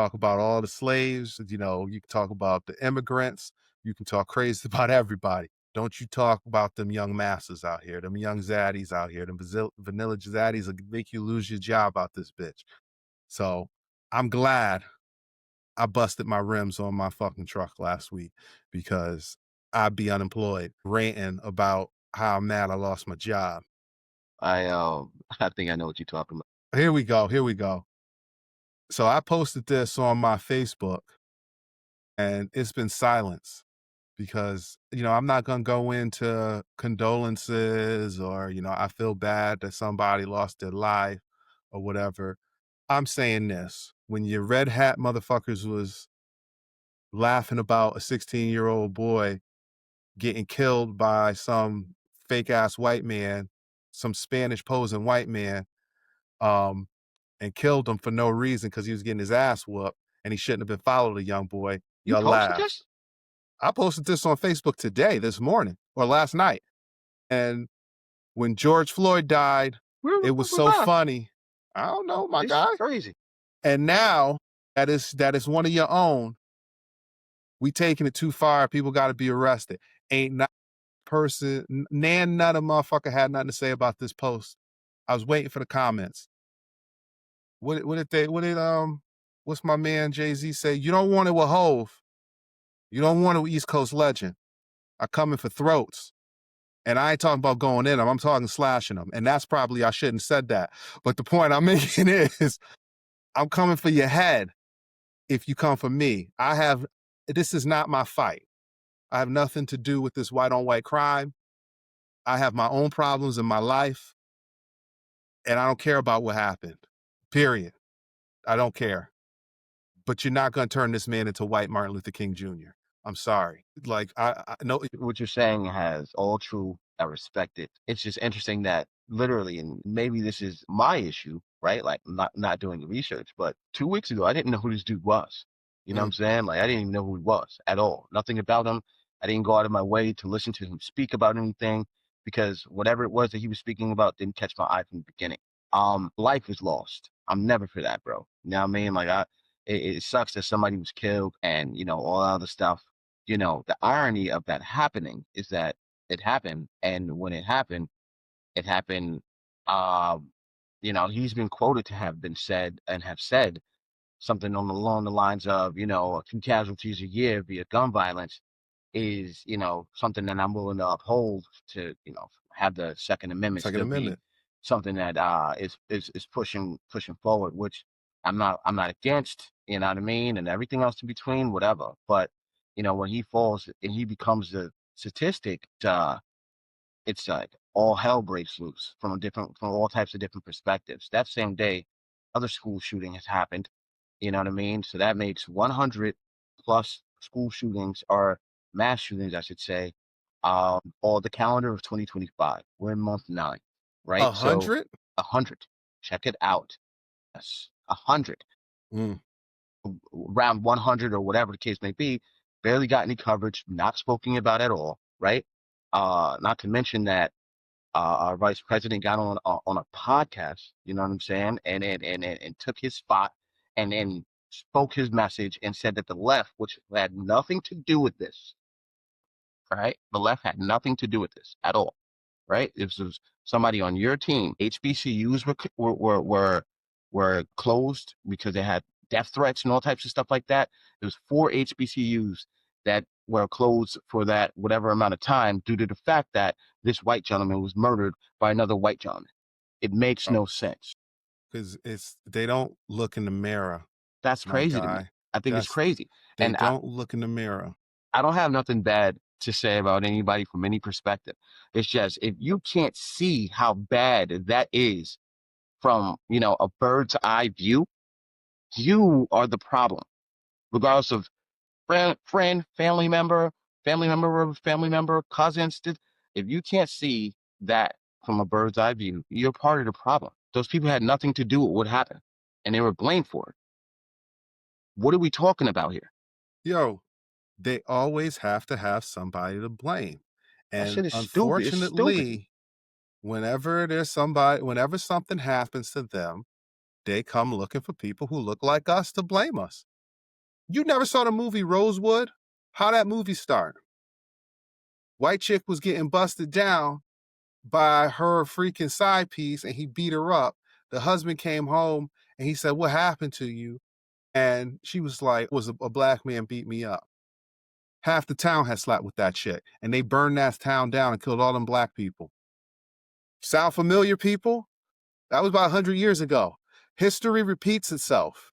talk about all the slaves, you can talk about the immigrants, you can talk crazy about everybody. Don't you talk about them young masters out here, them young zaddies out here, them vanilla zaddies will make you lose your job out this bitch. So I'm glad I busted my rims on my fucking truck last week because I'd be unemployed ranting about how mad I lost my job. I think I know what you're talking about. Here we go. Here we go. So I posted this on my Facebook and it's been silence because, I'm not going to go into condolences or, I feel bad that somebody lost their life or whatever. I'm saying this when your red hat motherfuckers was laughing about a 16-year-old boy getting killed by some fake ass white man, some Spanish posing white man, um, and killed him for no reason because he was getting his ass whooped and he shouldn't have been followed a young boy. You Y'all posted laughed. this? I posted this on Facebook today, this morning, or last night. And when George Floyd died, it was Where so by? funny. I don't know, my This is guy. crazy. And now that is one of your own. We taking it too far. People got to be arrested. Ain't not person, none of motherfucker had nothing to say about this post. I was waiting for the comments. What's my man Jay-Z say? You don't want it with Hove. You don't want it with East Coast Legend. I coming for throats. And I ain't talking about going in them. I'm talking slashing them. And that's probably, I shouldn't have said that. But the point I'm making is I'm coming for your head if you come for me. This is not my fight. I have nothing to do with this white on white crime. I have my own problems in my life. And I don't care about what happened. Period. I don't care. But you're not going to turn this man into white Martin Luther King Jr. I'm sorry. Like, I know. What you're saying has all true. I respect it. It's just interesting that literally, and maybe this is my issue, right? Like not doing the research, but 2 weeks ago, I didn't know who this dude was. You know what I'm saying? Like I didn't even know who he was at all. Nothing about him. I didn't go out of my way to listen to him speak about anything because whatever it was that he was speaking about didn't catch my eye from the beginning. Life was lost. I'm never for that, bro. You know what I mean? It sucks that somebody was killed and all other stuff. The irony of that happening is that it happened, and when it happened. Um, he's been quoted to have been said and have said something along the lines of, a few casualties a year via gun violence is, something that I'm willing to uphold to, have the Second Amendment Second still be Amendment. something that is pushing forward, which I'm not against, you know what I mean, and everything else in between, whatever. But when he falls and he becomes the statistic, it's like all hell breaks loose from all types of different perspectives. That same day, other school shooting has happened. You know what I mean? So that makes 100 plus school shootings or mass shootings, I should say, all the calendar of 2025. We're in month 9, right? So 100? 100. Check it out. Yes, 100. Mm. Around 100 or whatever the case may be, barely got any coverage, not spoken about at all, right? Not to mention that our vice president got on a podcast, you know what I'm saying, and took his spot and then spoke his message and said that the left, which had nothing to do with this, right? The left had nothing to do with this at all, right? This was somebody on your team. HBCUs were closed because they had death threats and all types of stuff like that. There was 4 HBCUs that were closed for that whatever amount of time due to the fact that this white gentleman was murdered by another white gentleman. It makes no sense. Because they don't look in the mirror, That's my crazy to me. guy. I think it's That's crazy. they And I, don't look in the mirror. I don't have nothing bad to say about anybody from any perspective. It's just if you can't see how bad that is from, a bird's eye view, you are the problem, regardless of friend, family member, cousins. If you can't see that from a bird's eye view, you're part of the problem. Those people had nothing to do with what happened, and they were blamed for it. What are we talking about here? Yo, they always have to have somebody to blame. That And shit is stupid. It's stupid. unfortunately, whenever something happens to them, they come looking for people who look like us to blame us. You never saw the movie Rosewood? How that movie start? White chick was getting busted down by her freaking side piece and he beat her up. The husband came home and he said, "What happened to you?" And she was like, "Was a black man beat me up." Half the town had slept with that chick and they burned that town down and killed all them black people. Sound familiar, people? That was about 100 years ago. History repeats itself.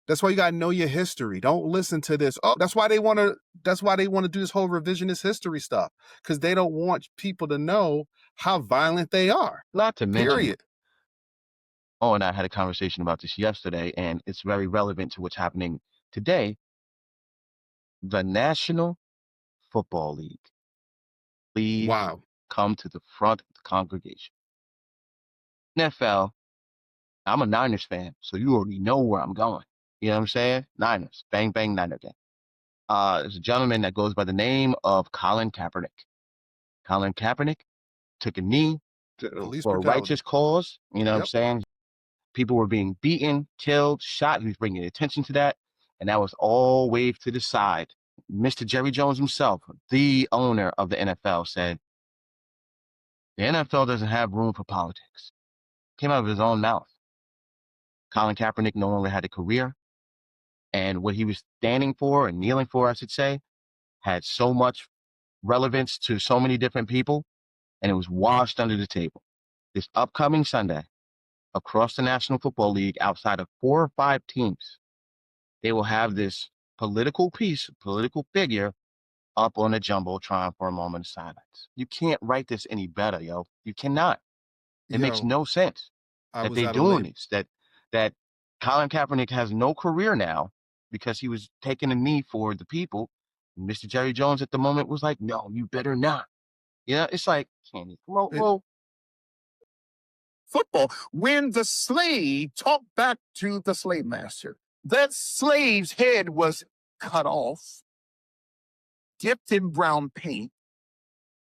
That's why you gotta know your history. Don't listen to this. Oh, that's why they wanna do this whole revisionist history stuff. Because they don't want people to know how violent they are. Not to mention, Period. and I had a conversation about this yesterday, and it's very relevant to what's happening today. The National Football League. Please Wow. come to the front of the congregation. NFL, I'm a Niners fan, so you already know where I'm going. You know what I'm saying? Niners. Bang, bang, Niner gang. There's a gentleman that goes by the name of Colin Kaepernick. Colin Kaepernick took a knee Police for a brutality. righteous cause. You know what I'm Yep. saying? People were being beaten, killed, shot. He was bringing attention to that. And that was all waved to the side. Mr. Jerry Jones himself, the owner of the NFL, said, the NFL doesn't have room for politics. Came out of his own mouth. Colin Kaepernick no longer had a career. And what he was standing for and kneeling for, I should say, had so much relevance to so many different people, and it was washed under the table. This upcoming Sunday, across the National Football League, outside of 4 or 5 teams, they will have this political figure up on a jumbotron for a moment of silence. You can't write this any better, yo. You cannot. It makes no sense that they're doing this. That Colin Kaepernick has no career now because he was taking a knee for the people. And Mr. Jerry Jones at the moment was like, "No, you better not." You know, it's like, Kenny, well, football, when the slave talked back to the slave master, that slave's head was cut off, dipped in brown paint,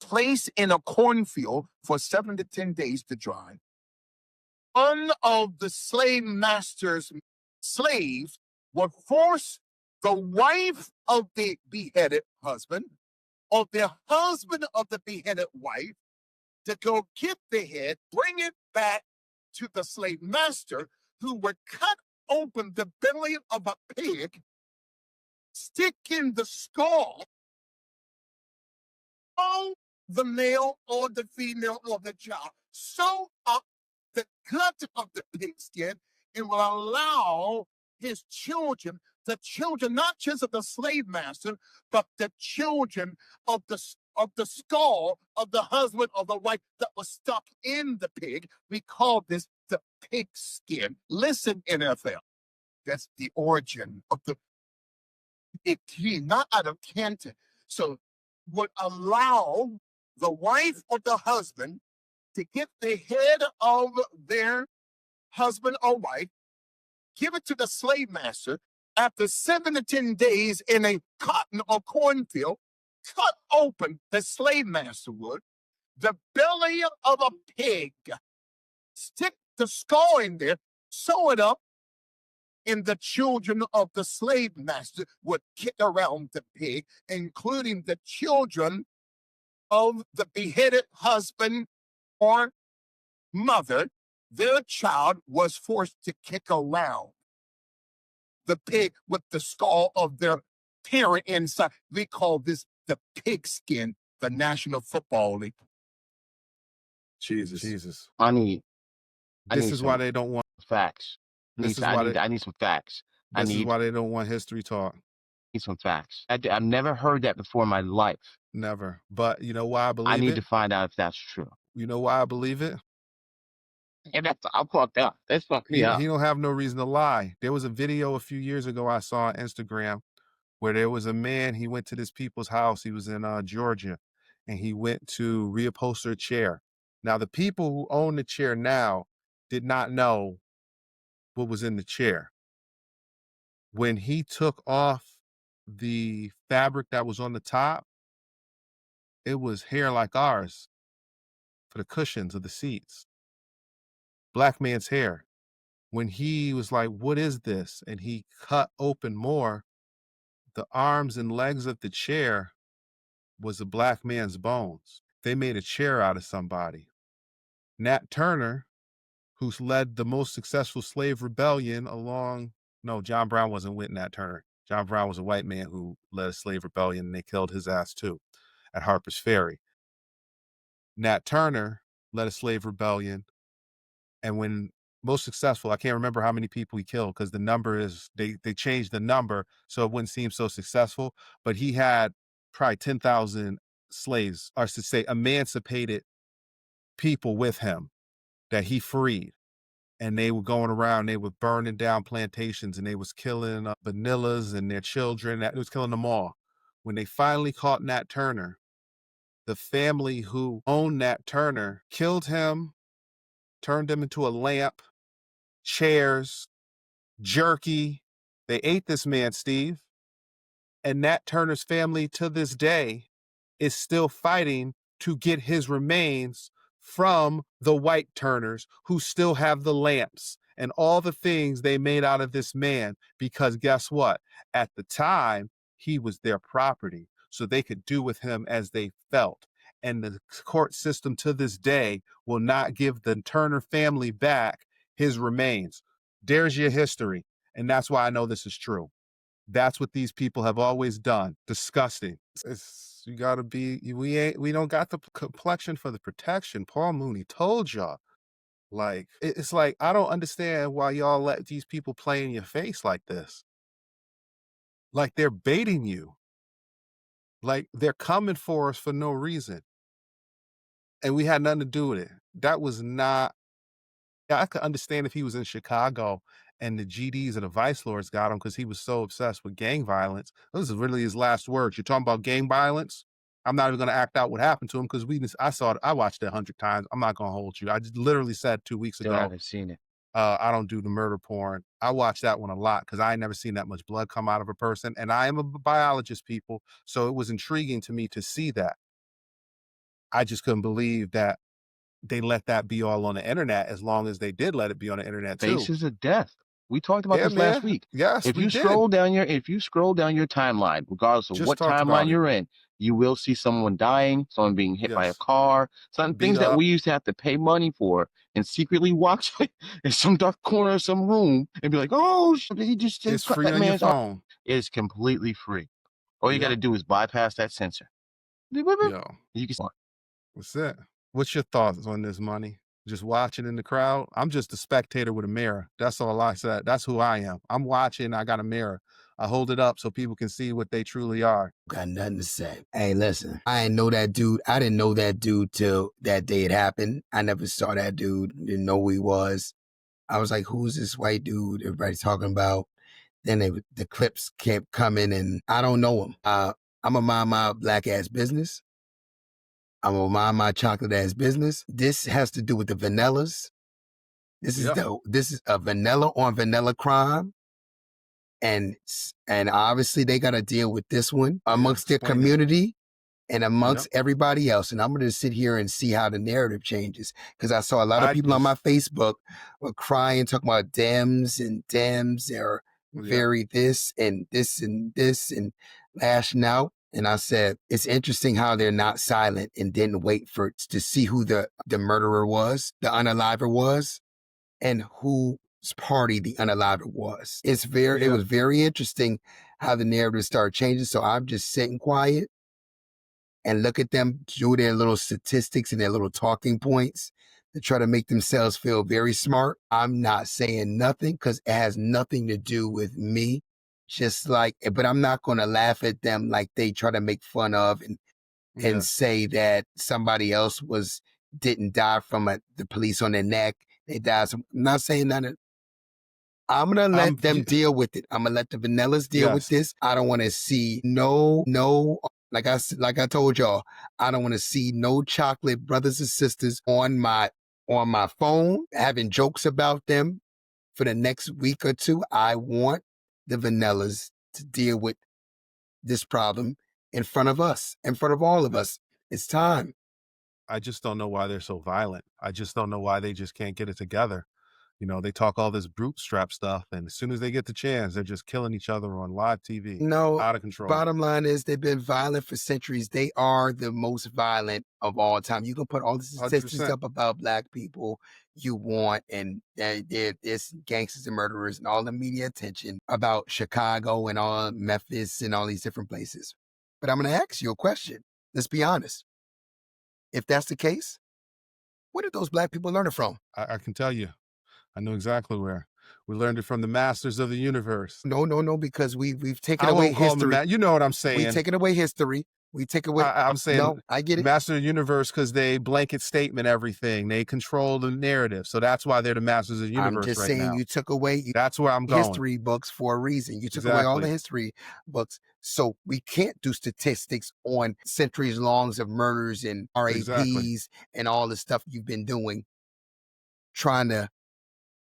placed in a cornfield for 7 to 10 days to dry. One of the slave master's slaves would force the wife of the beheaded husband or the husband of the beheaded wife to go get the head, bring it back to the slave master, who would cut open the belly of a pig, stick in the skull of the male or the female or the child, sew up the gut of the pigskin, and will allow his children, the children not just of the slave master, but the children of the skull of the husband or the wife that was stuck in the pig. We call this the pigskin. Listen, NFL, that's the origin of the pig, not out of Canton. So would allow the wife or the husband to get the head of their husband or wife, give it to the slave master. After 7 to 10 days in a cotton or cornfield, cut open, the slave master would, the belly of a pig, stick the skull in there, sew it up, and the children of the slave master would kick around the pig, including the children of the beheaded husband or mother. Their child was forced to kick around the pig with the skull of their parent inside. We call this the pigskin, the National Football League. Jesus. I need This is why they don't want facts. I need some facts. This is why they don't want history talk. Need some facts. I've never heard that before in my life. Never. But you know why I believe it? I need to find out if that's true. You know why I believe it? And I'm fucked up. That's fucked me up. He don't have no reason to lie. There was a video a few years ago I saw on Instagram where there was a man, he went to this people's house. He was in Georgia, and he went to reupholster a chair. Now, the people who own the chair now did not know what was in the chair. When he took off the fabric that was on the top, it was hair like ours for the cushions of the seats. Black man's hair. When he was like, "What is this?" and he cut open more, the arms and legs of the chair was a black man's bones. They made a chair out of somebody. Nat Turner, who's led the most successful slave rebellion no, John Brown wasn't with Nat Turner. John Brown was a white man who led a slave rebellion, and they killed his ass too at Harper's Ferry. Nat Turner led a slave rebellion, and when most successful, I can't remember how many people he killed because the number is, they changed the number so it wouldn't seem so successful, but he had probably 10,000 slaves, or to say emancipated people with him that he freed. And they were going around, they were burning down plantations, and they was killing vanillas and their children. That was killing them all. When they finally caught Nat Turner, the family who owned Nat Turner killed him, turned him into a lamp, chairs, jerky. They ate this man, Steve. And Nat Turner's family to this day is still fighting to get his remains from the white Turners who still have the lamps and all the things they made out of this man, because guess what? At the time, he was their property, so they could do with him as they felt. And the court system to this day will not give the Turner family back his remains. There's your history. And that's why I know this is true. That's what these people have always done. Disgusting. You gotta be, we don't got the complexion for the protection. Paul Mooney told y'all. Like, it's like, I don't understand why y'all let these people play in your face like this. Like, they're baiting you. Like, they're coming for us for no reason. And we had nothing to do with it. That was not, yeah, I could understand if he was in Chicago and the GDs and the vice lords got him because he was so obsessed with gang violence. Those are really his last words. You're talking about gang violence? I'm not even going to act out what happened to him because I watched it 100 times. I'm not going to hold you. I just literally said 2 weeks Still ago, haven't seen it. I don't do the murder porn. I watch that one a lot because I ain't never seen that much blood come out of a person. And I am a biologist, people. So it was intriguing to me to see that. I just couldn't believe that they let that be all on the internet, as long as they did let it be on the internet too. Faces of death. We talked about Yeah, this last man. week. Yes, If we you did. scroll down your timeline, regardless of Just what talked about timeline it. you're in, you will see someone dying, someone being hit by a Yes. car, some Beat things that up. we used to have to pay money for and secretly watch in some dark corner of some room and be like, oh, he just It's cut free that on your man's arm. phone. It's completely free. All you got to Yep. do is bypass that sensor. Yo, You can. what's it? What's your thoughts on this, Money? Just watching in the crowd? I'm just a spectator with a mirror. That's all I said. That's who I am. I'm watching. I got a mirror. I hold it up so people can see what they truly are. Got nothing to say. Hey, listen, I didn't know that dude. I didn't know that dude till that day it happened. I never saw that dude. Didn't know who he was. I was like, who's this white dude everybody's talking about? Then the clips kept coming and I don't know him. I'm going to mind my black ass business. I'm going to mind my chocolate ass business. This has to do with the vanillas. This is a vanilla on vanilla crime. And obviously they got to deal with this one amongst their community and amongst everybody else. And I'm going to sit here and see how the narrative changes. Because I saw a lot of people on my Facebook were crying, talking about Dems are very this and this and this and lashing out. And I said, it's interesting how they're not silent and didn't wait to see who the murderer was, the unaliver was, and whose party the unaliver was. It was very interesting how the narrative started changing. So I'm just sitting quiet and look at them do their little statistics and their little talking points to try to make themselves feel very smart. I'm not saying nothing because it has nothing to do with me. But I'm not going to laugh at them like they try to make fun of and say that somebody else didn't die from the police on their neck. They died. I'm not saying none. I'm going to let them deal with it. I'm going to let the vanillas deal with this. I don't want to see no, like I told y'all, I don't want to see no chocolate brothers and sisters on my phone having jokes about them for the next week or two. I want the vanillas to deal with this problem in front of us, in front of all of us. It's time. I just don't know why they're so violent. I just don't know why they just can't get it together. You know, they talk all this bootstrap stuff, and as soon as they get the chance, they're just killing each other on live TV. No, Out of control. bottom line is they've been violent for centuries. They are the most violent of all time. You can put all the statistics 100%. up about black people you want, and there's gangsters and murderers and all the media attention about Chicago and all Memphis and all these different places. But I'm going to ask you a question. Let's be honest. If that's the case, where did those black people learn it from? I can tell you. I know exactly where. We learned it from the masters of the universe. No, because we've taken I away won't call them history. you know what I'm saying. We've taken away history. We take away. I'm saying no, I get it. master of the universe because they blanket statement everything. They control the narrative. So that's why they're the masters of the universe I'm just right saying now. you took away That's where I'm going. history books for a reason. You took away all the Exactly. history books. So we can't do statistics on centuries longs of murders and RAPs Exactly. and all the stuff you've been doing, trying to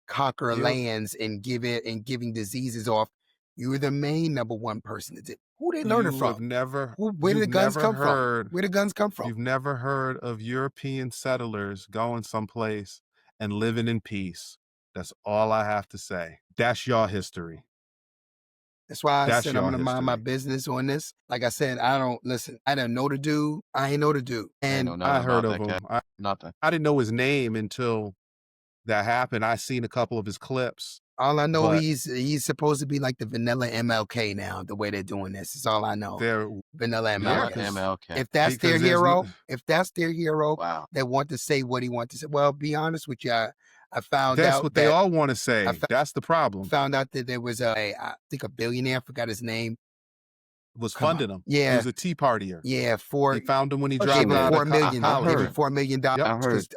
conquer lands and giving diseases off. You were the main number one person that did. Who they learn it You from? have never, Where did the you've guns never come from? heard, Where the guns come from? you've never heard of European settlers going someplace and living in peace. That's all I have to say. That's your history. That's why I That's said I'm your gonna mind my history. business on this. Like I said, I don't listen. I didn't know the dude. I ain't know the dude. I And know nothing I heard about of that him. cat. Nothing. I didn't know his name until that happened. I seen a couple of his clips. all I know, But- he's supposed to be like the vanilla MLK now. The way they're doing this is all I know. They're Vanilla Yeah, MLK. 'cause- MLK. If that's their because there's hero, n- if that's their hero, Wow. they want to say what he wants to say. Well, be honest with you, I found that's out what that they all want to say. I fa- That's the problem. found out that there was I think a billionaire, I forgot his name. Was Come on. funding him. Yeah. He was a Tea Partier. Yeah, They found him when he Oh, dropped gave him out $4 of million. college. Gave him heard. $4 million Yep. I heard.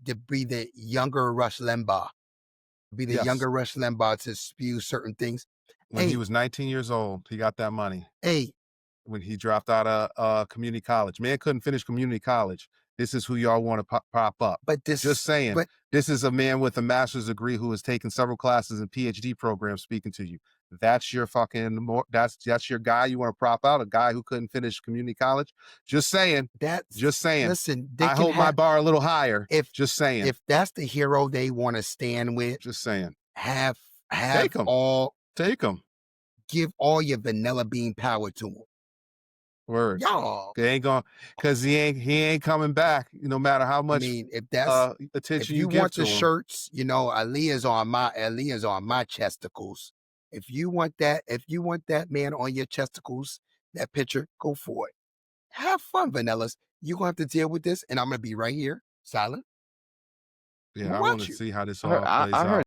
to be the younger Rush Limbaugh, be the Yes. younger Rush Limbaugh to spew certain things. When Hey. he was 19 years old, he got that money. Hey, When he dropped out of community college. Man couldn't finish community college. This is who y'all want to pop up. but this Just saying. But This is a man with a master's degree who has taken several classes and PhD programs speaking to you. That's your that's your guy you want to prop out, a guy who couldn't finish community college. Just saying. that's Just saying. Listen, they I can hold my have, bar a little higher. if Just saying. if that's the hero they want to stand with, Just saying. have Take 'em. Take him. give all your vanilla bean power to them. Word. Y'all. They ain't going because he ain't coming back. No matter how I much mean, if that's if attention you give want to the him. shirts, Aaliyah's on my chesticles. If you want that man on your chesticles, that picture, go for it. Have fun, vanillas. You're gonna have to deal with this, and I'm gonna be right here, silent. Yeah, We'll I want watch to you. see how this I all heard, plays I out. heard